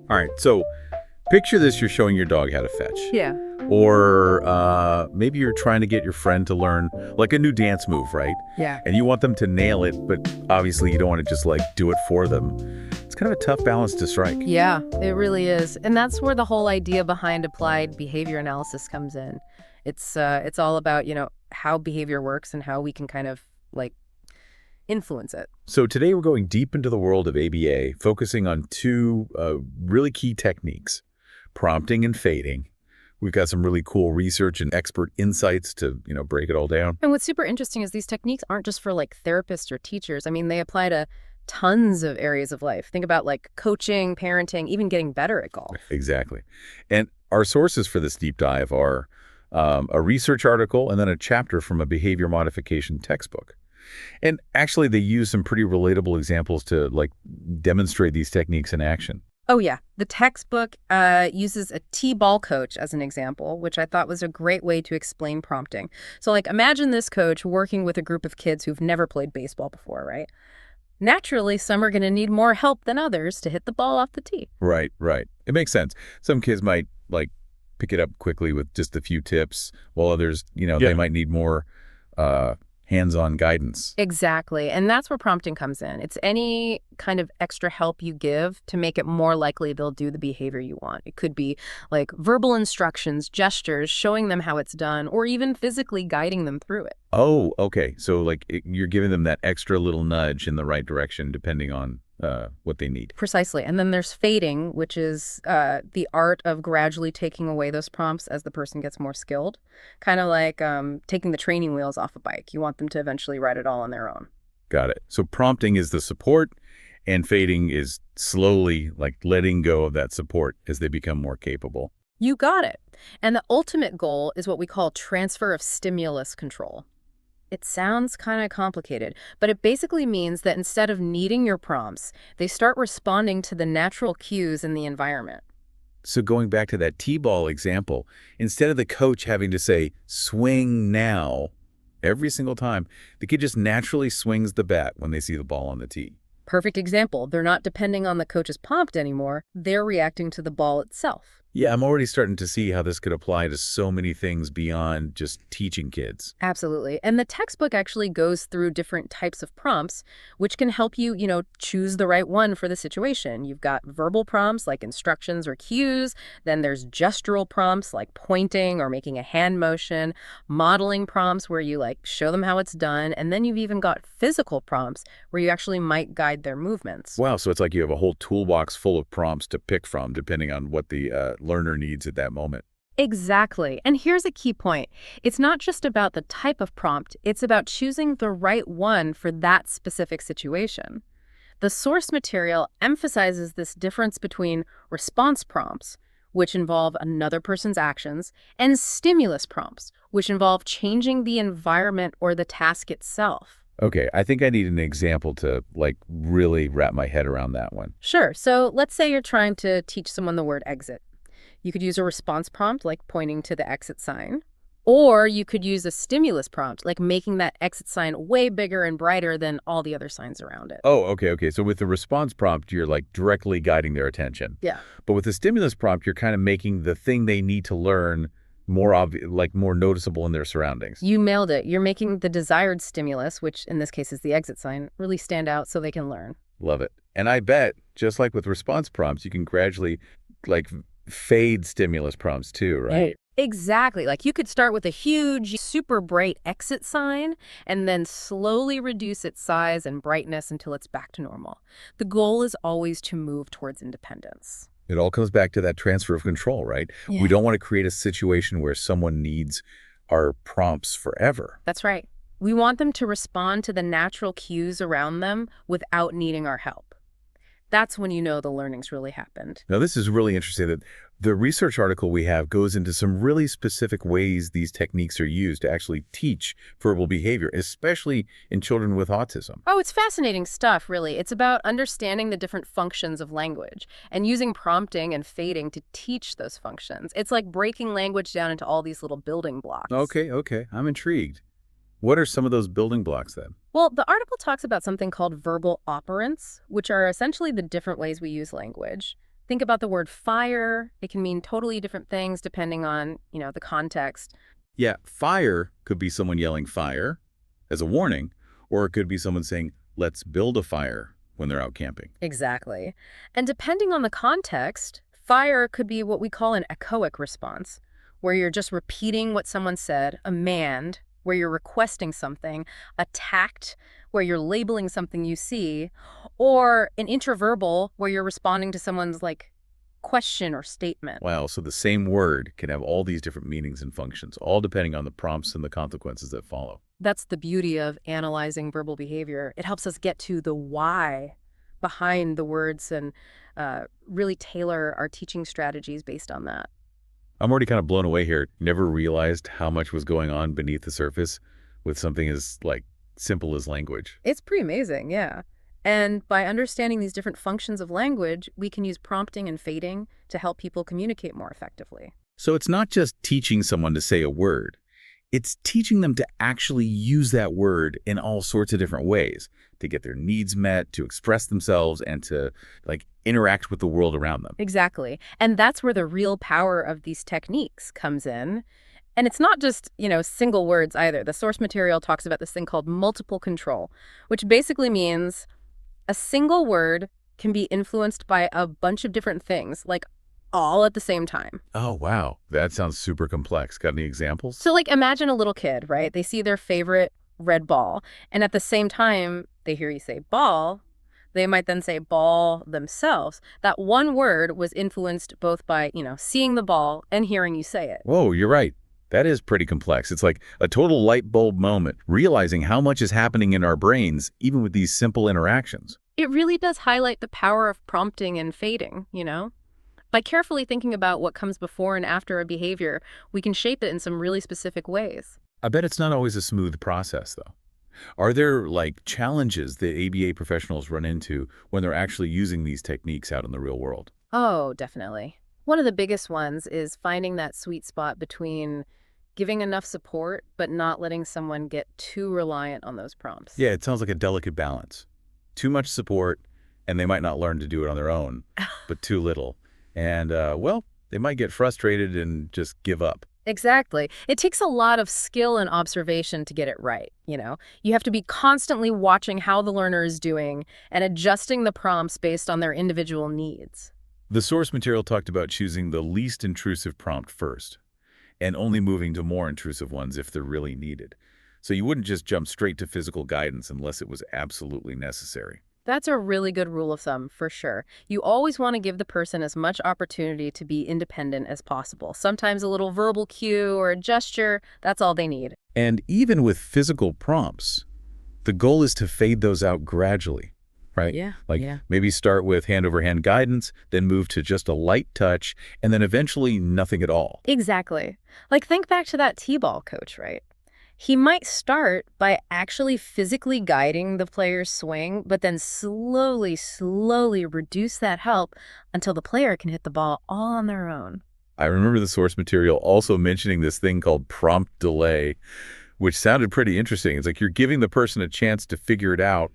All right, so picture this, you're showing your dog how to fetch. Yeah. Or maybe you're trying to get your friend to learn like a new dance move, right? Yeah. And you want them to nail it, but obviously you don't want to just like do it for them. It's kind of a tough balance to strike. Yeah, it really is. And that's where the whole idea behind applied behavior analysis comes in. It's all about, how behavior works and how we can kind of like influence it. So today we're going deep into the world of ABA, focusing on two really key techniques, prompting and fading. We've got some really cool research and expert insights to, break it all down. And what's super interesting is these techniques aren't just for like therapists or teachers. I mean, they apply to tons of areas of life. Think about like coaching, parenting, even getting better at golf. Exactly. And our sources for this deep dive are a research article and then a chapter from a behavior modification textbook. And actually, they use some pretty relatable examples to like demonstrate these techniques in action. Oh, yeah. The textbook uses a T-ball coach as an example, which I thought was a great way to explain prompting. So, like, imagine this coach working with a group of kids who've never played baseball before, right? Naturally, some are going to need more help than others to hit the ball off the tee. Right, right. It makes sense. Some kids might, like, pick it up quickly with just a few tips, while others, they might need more hands-on guidance. Exactly. And that's where prompting comes in. It's any kind of extra help you give to make it more likely they'll do the behavior you want. It could be like verbal instructions, gestures, showing them how it's done, or even physically guiding them through it. Oh, okay. So like you're giving them that extra little nudge in the right direction depending on what they need. Precisely. And then there's fading, which is the art of gradually taking away those prompts as the person gets more skilled. Kind of like taking the training wheels off a bike. You want them to eventually ride it all on their own. Got it. So prompting is the support and fading is slowly like letting go of that support as they become more capable. You got it. And the ultimate goal is what we call transfer of stimulus control. It sounds kind of complicated, but it basically means that instead of needing your prompts, they start responding to the natural cues in the environment. So going back to that T-ball example, instead of the coach having to say, swing now, every single time, the kid just naturally swings the bat when they see the ball on the tee. Perfect example. They're not depending on the coach's prompt anymore. They're reacting to the ball itself. Yeah, I'm already starting to see how this could apply to so many things beyond just teaching kids. Absolutely. And the textbook actually goes through different types of prompts, which can help you, choose the right one for the situation. You've got verbal prompts like instructions or cues. Then there's gestural prompts like pointing or making a hand motion, modeling prompts where you like show them how it's done. And then you've even got physical prompts where you actually might guide their movements. Wow, so it's like you have a whole toolbox full of prompts to pick from depending on what the learner needs at that moment. Exactly. And here's a key point. It's not just about the type of prompt, it's about choosing the right one for that specific situation. The source material emphasizes this difference between response prompts, which involve another person's actions, and stimulus prompts, which involve changing the environment or the task itself. Okay, I think I need an example to like really wrap my head around that one. Sure. So let's say you're trying to teach someone the word exit. You could use a response prompt, like pointing to the exit sign. Or you could use a stimulus prompt, like making that exit sign way bigger and brighter than all the other signs around it. Oh, okay. So with the response prompt, you're like directly guiding their attention. Yeah. But with the stimulus prompt, you're kind of making the thing they need to learn more obvious, like more noticeable in their surroundings. You nailed it. You're making the desired stimulus, which in this case is the exit sign, really stand out so they can learn. Love it. And I bet, just like with response prompts, you can gradually like fade stimulus prompts too, right? Exactly. Like you could start with a huge, super bright exit sign and then slowly reduce its size and brightness until it's back to normal. The goal is always to move towards independence. It all comes back to that transfer of control, right? Yeah. We don't want to create a situation where someone needs our prompts forever. That's right. We want them to respond to the natural cues around them without needing our help. That's when you know the learning's really happened. Now, this is really interesting that the research article we have goes into some really specific ways these techniques are used to actually teach verbal behavior, especially in children with autism. Oh, it's fascinating stuff, really. It's about understanding the different functions of language and using prompting and fading to teach those functions. It's like breaking language down into all these little building blocks. Okay. I'm intrigued. What are some of those building blocks then? Well, the article talks about something called verbal operants, which are essentially the different ways we use language. Think about the word fire. It can mean totally different things depending on, the context. Yeah, fire could be someone yelling fire as a warning, or it could be someone saying, let's build a fire when they're out camping. Exactly. And depending on the context, fire could be what we call an echoic response, where you're just repeating what someone said, a mand, where you're requesting something, a tact, where you're labeling something you see, or an interverbal, where you're responding to someone's question or statement. Wow, so the same word can have all these different meanings and functions, all depending on the prompts and the consequences that follow. That's the beauty of analyzing verbal behavior. It helps us get to the why behind the words and really tailor our teaching strategies based on that. I'm already kind of blown away here. Never realized how much was going on beneath the surface with something as, simple as language. It's pretty amazing, yeah. And by understanding these different functions of language, we can use prompting and fading to help people communicate more effectively. So it's not just teaching someone to say a word. It's teaching them to actually use that word in all sorts of different ways, to get their needs met, to express themselves, and to, interact with the world around them. Exactly. And that's where the real power of these techniques comes in. And it's not just, single words either. The source material talks about this thing called multiple control, which basically means a single word can be influenced by a bunch of different things, all at the same time. Oh, wow. That sounds super complex. Got any examples? So, imagine a little kid, right? They see their favorite red ball, and at the same time, they hear you say ball, they might then say ball themselves. That one word was influenced both by, seeing the ball and hearing you say it. Whoa, you're right. That is pretty complex. It's like a total light bulb moment, realizing how much is happening in our brains, even with these simple interactions. It really does highlight the power of prompting and fading, By carefully thinking about what comes before and after a behavior, we can shape it in some really specific ways. I bet it's not always a smooth process, though. Are there, challenges that ABA professionals run into when they're actually using these techniques out in the real world? Oh, definitely. One of the biggest ones is finding that sweet spot between giving enough support, but not letting someone get too reliant on those prompts. Yeah, it sounds like a delicate balance. Too much support, and they might not learn to do it on their own, but too little. And, they might get frustrated and just give up. Exactly. It takes a lot of skill and observation to get it right, You have to be constantly watching how the learner is doing and adjusting the prompts based on their individual needs. The source material talked about choosing the least intrusive prompt first, and only moving to more intrusive ones if they're really needed. So you wouldn't just jump straight to physical guidance unless it was absolutely necessary. That's a really good rule of thumb, for sure. You always want to give the person as much opportunity to be independent as possible. Sometimes a little verbal cue or a gesture, that's all they need. And even with physical prompts, the goal is to fade those out gradually, right? Yeah. Maybe start with hand-over-hand guidance, then move to just a light touch, and then eventually nothing at all. Exactly. Think back to that T-ball coach, right? He might start by actually physically guiding the player's swing, but then slowly reduce that help until the player can hit the ball all on their own. I remember the source material also mentioning this thing called prompt delay, which sounded pretty interesting. It's like you're giving the person a chance to figure it out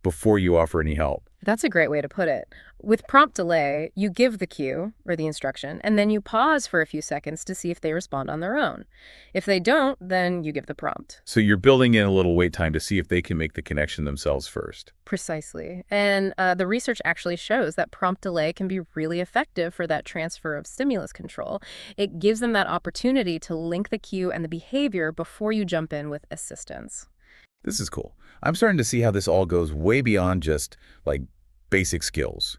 before you offer any help. That's a great way to put it. With prompt delay, you give the cue or the instruction, and then you pause for a few seconds to see if they respond on their own. If they don't, then you give the prompt. So you're building in a little wait time to see if they can make the connection themselves first. Precisely. And the research actually shows that prompt delay can be really effective for that transfer of stimulus control. It gives them that opportunity to link the cue and the behavior before you jump in with assistance. This is cool. I'm starting to see how this all goes way beyond just, basic skills.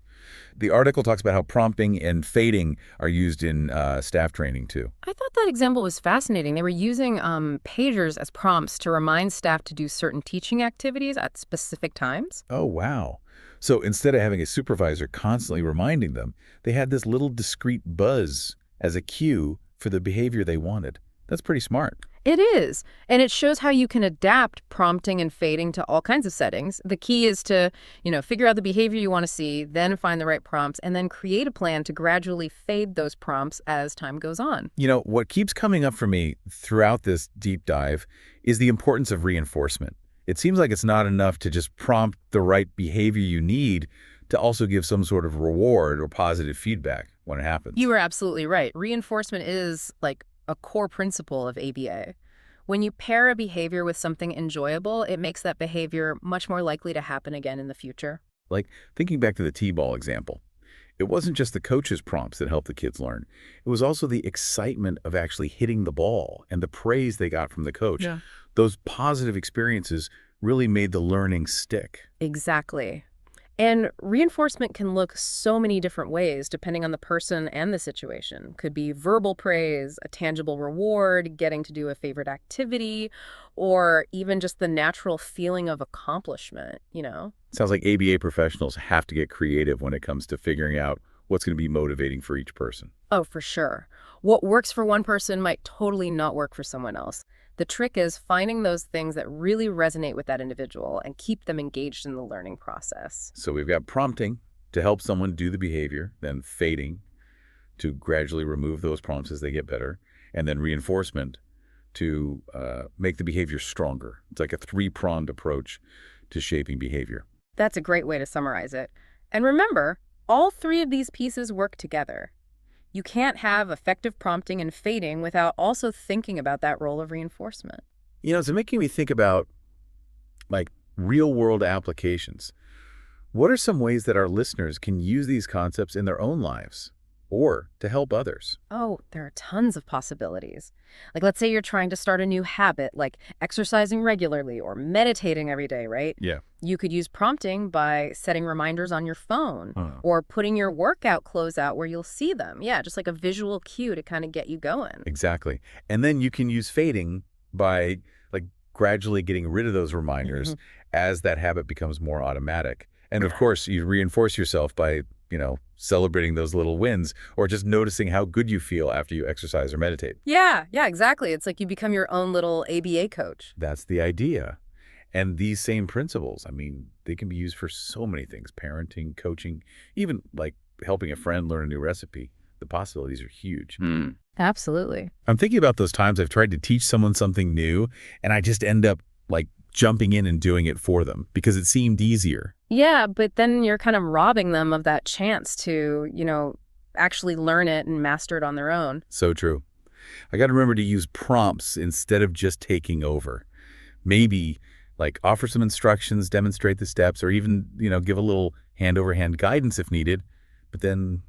The article talks about how prompting and fading are used in staff training, too. I thought that example was fascinating. They were using pagers as prompts to remind staff to do certain teaching activities at specific times. Oh, wow. So instead of having a supervisor constantly reminding them, they had this little discrete buzz as a cue for the behavior they wanted. That's pretty smart. It is. And it shows how you can adapt prompting and fading to all kinds of settings. The key is to, figure out the behavior you want to see, then find the right prompts, and then create a plan to gradually fade those prompts as time goes on. What keeps coming up for me throughout this deep dive is the importance of reinforcement. It seems like it's not enough to just prompt the right behavior you need to also give some sort of reward or positive feedback when it happens. You are absolutely right. Reinforcement is like a core principle of ABA. When you pair a behavior with something enjoyable, it makes that behavior much more likely to happen again in the future. Like thinking back to the T-ball example. It wasn't just the coach's prompts that helped the kids learn. It was also the excitement of actually hitting the ball and the praise they got from the coach. Yeah. Those positive experiences really made the learning stick. Exactly. And reinforcement can look so many different ways depending on the person and the situation. Could be verbal praise, a tangible reward, getting to do a favorite activity, or even just the natural feeling of accomplishment. Sounds like ABA professionals have to get creative when it comes to figuring out what's going to be motivating for each person. Oh, for sure. What works for one person might totally not work for someone else. The trick is finding those things that really resonate with that individual and keep them engaged in the learning process. So we've got prompting to help someone do the behavior, then fading to gradually remove those prompts as they get better, and then reinforcement to make the behavior stronger. It's like a three-pronged approach to shaping behavior. That's a great way to summarize it. And remember, all three of these pieces work together. You can't have effective prompting and fading without also thinking about that role of reinforcement. It's making me think about like real-world applications. What are some ways that our listeners can use these concepts in their own lives or to help others? Oh, there are tons of possibilities. Like, let's say you're trying to start a new habit, like exercising regularly or meditating every day, right? Yeah. You could use prompting by setting reminders on your phone or putting your workout clothes out where you'll see them. Yeah, just like a visual cue to kind of get you going. Exactly. And then you can use fading by like gradually getting rid of those reminders as that habit becomes more automatic. And of course, you reinforce yourself by celebrating those little wins or just noticing how good you feel after you exercise or meditate. Yeah, exactly. It's like you become your own little ABA coach. That's the idea. And these same principles, they can be used for so many things, parenting, coaching, even like helping a friend learn a new recipe. The possibilities are huge. Absolutely. I'm thinking about those times I've tried to teach someone something new and I just end up like jumping in and doing it for them because it seemed easier. Yeah, but then you're kind of robbing them of that chance to, actually learn it and master it on their own. So true. I got to remember to use prompts instead of just taking over. Maybe like offer some instructions, demonstrate the steps, or even, give a little hand-over-hand guidance if needed, but then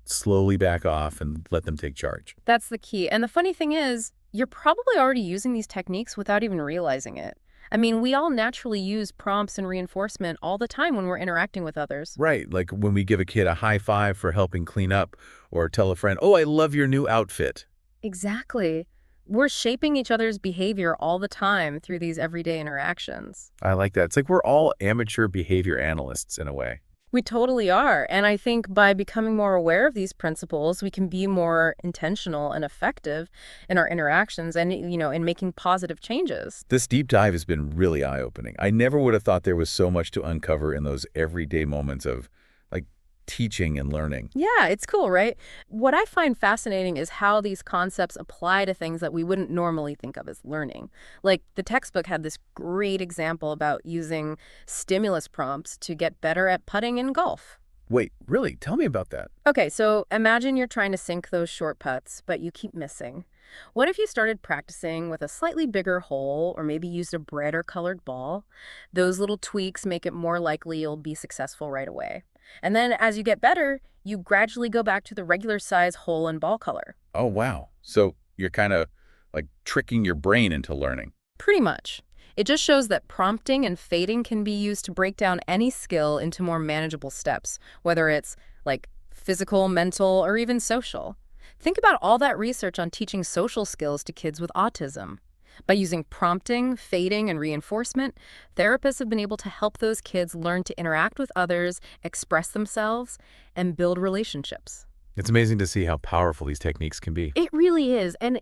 slowly back off and let them take charge. That's the key. And the funny thing is, you're probably already using these techniques without even realizing it. We all naturally use prompts and reinforcement all the time when we're interacting with others. Right, like when we give a kid a high five for helping clean up or tell a friend, "Oh, I love your new outfit." Exactly. We're shaping each other's behavior all the time through these everyday interactions. I like that. It's like we're all amateur behavior analysts in a way. We totally are. And I think by becoming more aware of these principles, we can be more intentional and effective in our interactions and, in making positive changes. This deep dive has been really eye-opening. I never would have thought there was so much to uncover in those everyday moments of like teaching and learning. Yeah, it's cool, right? What I find fascinating is how these concepts apply to things that we wouldn't normally think of as learning. Like the textbook had this great example about using stimulus prompts to get better at putting in golf. Wait, really? Tell me about that. Okay, so imagine you're trying to sink those short putts, but you keep missing. What if you started practicing with a slightly bigger hole or maybe used a brighter colored ball? Those little tweaks make it more likely you'll be successful right away. And then as you get better, you gradually go back to the regular size hole and ball color. Oh, wow. So you're kind of like tricking your brain into learning. Pretty much. It just shows that prompting and fading can be used to break down any skill into more manageable steps, whether it's like physical, mental, or even social. Think about all that research on teaching social skills to kids with autism. By using prompting, fading, and reinforcement, therapists have been able to help those kids learn to interact with others, express themselves, and build relationships. It's amazing to see how powerful these techniques can be. It really is. And,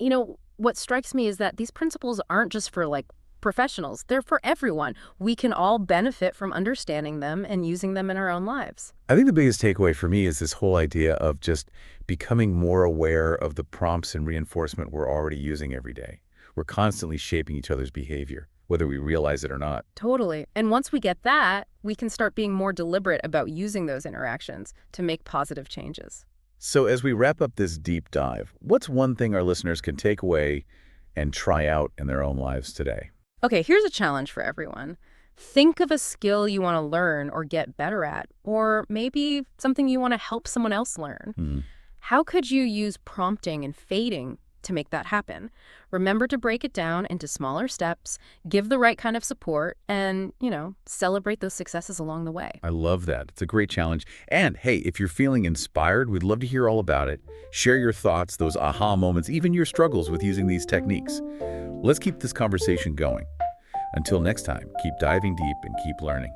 what strikes me is that these principles aren't just for, professionals. They're for everyone. We can all benefit from understanding them and using them in our own lives. I think the biggest takeaway for me is this whole idea of just becoming more aware of the prompts and reinforcement we're already using every day. We're constantly shaping each other's behavior, whether we realize it or not. Totally. And once we get that, we can start being more deliberate about using those interactions to make positive changes. So as we wrap up this deep dive, what's one thing our listeners can take away and try out in their own lives today? Okay, here's a challenge for everyone. Think of a skill you want to learn or get better at, or maybe something you want to help someone else learn. How could you use prompting and fading to make that happen? Remember to break it down into smaller steps, give the right kind of support, and, celebrate those successes along the way. I love that. It's a great challenge. And hey, if you're feeling inspired, we'd love to hear all about it. Share your thoughts, those aha moments, even your struggles with using these techniques. Let's keep this conversation going. Until next time, keep diving deep and keep learning.